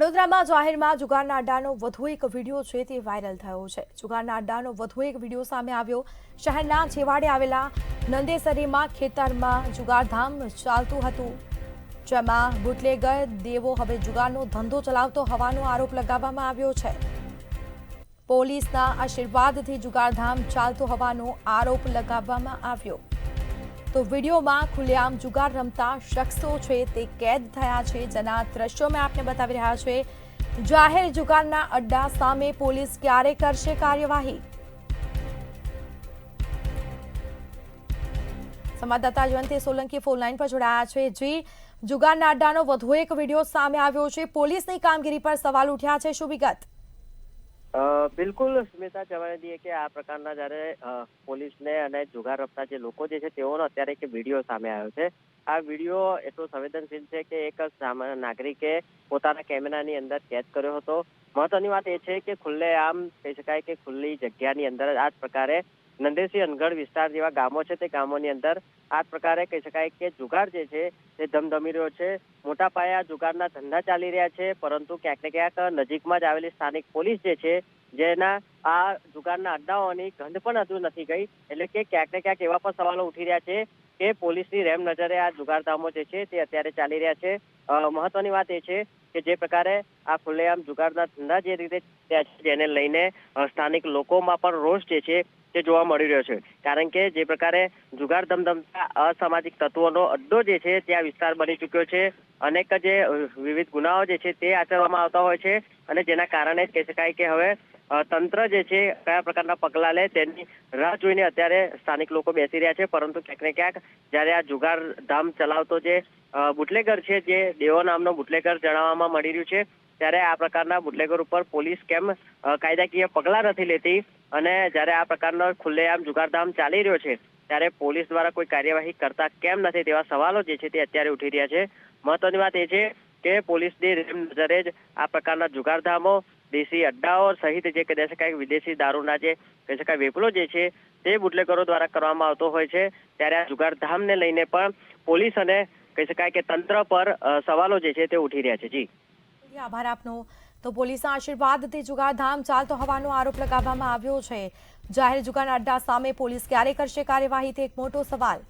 વડોદરામાં જાહેરમાં જુગારના અડ્ડાનો વધુ એક વિડીયો છે તે વાયરલ થયો છે। જુગારના અડ્ડાનો વધુ એક વિડીયો સામે આવ્યો। શહેરના છેવાડે આવેલા નંદેસરીમાં ખેતરમાં જુગારધામ ચાલતું હતું, જેમાં બુટલેગર દેવો હવે જુગારનો ધંધો ચલાવતો હોવાનો આરોપ લગાવવામાં આવ્યો છે। પોલીસના આશીર્વાદથી જુગારધામ ચાલતો હોવાનો આરોપ લગાવવામાં આવ્યો। તો વિડીયોમાં ખુલ્લેઆમ જુગાર રમતા શખ્સો છે તે કેદ થયા છે, જેના દ્રશ્યો મેં આપને બતાવી રહ્યા છે। જાહેર જુગારના અડ્ડા સામે પોલીસ ક્યારે કરશે કાર્યવાહી? સંવાદદાતા જયંતિ સોલંકી ફોન લાઈન પર જોડાયા છે। જી, જુગારના અડ્ડાનો વધુ એક વિડીયો સામે આવ્યો છે, પોલીસની કામગીરી પર સવાલ ઉઠ્યા છે, શું વિગત? બિલકુલ સ્મિતા, કહેવાય દઈએ કે આ પ્રકારના જ્યારે પોલીસને અને જુગાર રમતા જે લોકો જે છે તેઓનો અત્યારે એક વિડીયો સામે આવ્યો છે। આ વિડીયો એટલો સંવેદનશીલ છે કે એક સામાન્ય નાગરિકે પોતાના કેમેરાની અંદર કેદ કર્યો હતો। મહત્વની વાત એ છે કે ખુલ્લેઆમ કહી શકાય કે ખુલ્લી જગ્યાની અંદર આ જ પ્રકારે નંદેસી અનગઢ વિસ્તાર જેવા ગામો છે તે ગામોની અંદર આ પ્રકારે કહી શકાય કે જુગાર જે છે તે ધમધમી રહ્યો છે। મોટા પાયા જુગારના ધંધા ચાલી રહ્યા છે, પરંતુ ક્યાંક ને ક્યાંક નજીકમાં જ આવેલી સ્થાનિક પોલીસ જે છે જેના આ જુગારના અડ્ડાઓની ગંધ પણ હજુ નથી ગઈ, એટલે કે ક્યાંક ને ક્યાંક એવા પણ સવાલો ઉઠી રહ્યા છે કે પોલીસની રેમ નજરે આ જુગારધામો જે છે તે અત્યારે ચાલી રહ્યા છે। મહત્વની વાત એ છે કે જે પ્રકારે આ ખુલ્લેઆમ જુગારના ધંધા જે રીતે જેને લઈને સ્થાનિક લોકોમાં પણ રોષ જે છે તે જોવા મળી રહ્યો છે, કારણ કે જે પ્રકારે જુગાર ધમધમતા અસામાજિક તત્વોનો અડ્ડો જે છે ત્યાં વિસ્તાર બની ચૂક્યો છે। અનેક જે વિવિધ ગુનાઓ જે છે તે આચરવામાં આવતા હોય છે, અને જેના કારણે કહી શકાય કે હવે તંત્ર જે છે કયા પ્રકારના પગલાં લે તેની રાહ જોઈને અત્યારે સ્થાનિક લોકો બેસી રહ્યા છે। પરંતુ ક્યાંક ને ક્યાંક જ્યારે આ જુગાર ધામ ચલાવતો જે બુટલેગર છે, જે દેવો નામનો બુટલેગર જણાવવામાં મળી રહ્યું છે, ત્યારે આ પ્રકારના બુટલેગર ઉપર પોલીસ કેમ કાયદાકીય પગલાં નથી લેતી, અને જ્યારે આ પ્રકારનો ખુલ્લેઆમ જુગારધામ ચાલી રહ્યો છે ત્યારે પોલીસ દ્વારા કોઈ કાર્યવાહી કરતા કેમ નથી, તેવા સવાલો જે છે તે અત્યારે ઉઠી રહ્યા છે। મહત્વની વાત એ છે કે પોલીસની રેમ નજરે જ આ પ્રકારના જુગારધામો, દેશી અડ્ડાઓ સહિત જે કહી શકાય વિદેશી દારૂના જે કહી શકાય વેપલો જે છે તે બુટલેગરો દ્વારા કરવામાં આવતો હોય છે, ત્યારે આ જુગારધામને લઈને પણ પોલીસ અને કહી શકાય કે તંત્ર પર સવાલો જે છે તે ઉઠી રહ્યા છે। જી, આભાર આપનો। તો પોલીસના આશીર્વાદથી જુગારધામ ચાલતો હોવાનો આરોપ લગાવવામાં આવ્યો છે। જાહેર જુગારના અડ્ડા સામે પોલીસ ક્યારે કરશે કાર્યવાહી, તે એક મોટો સવાલ।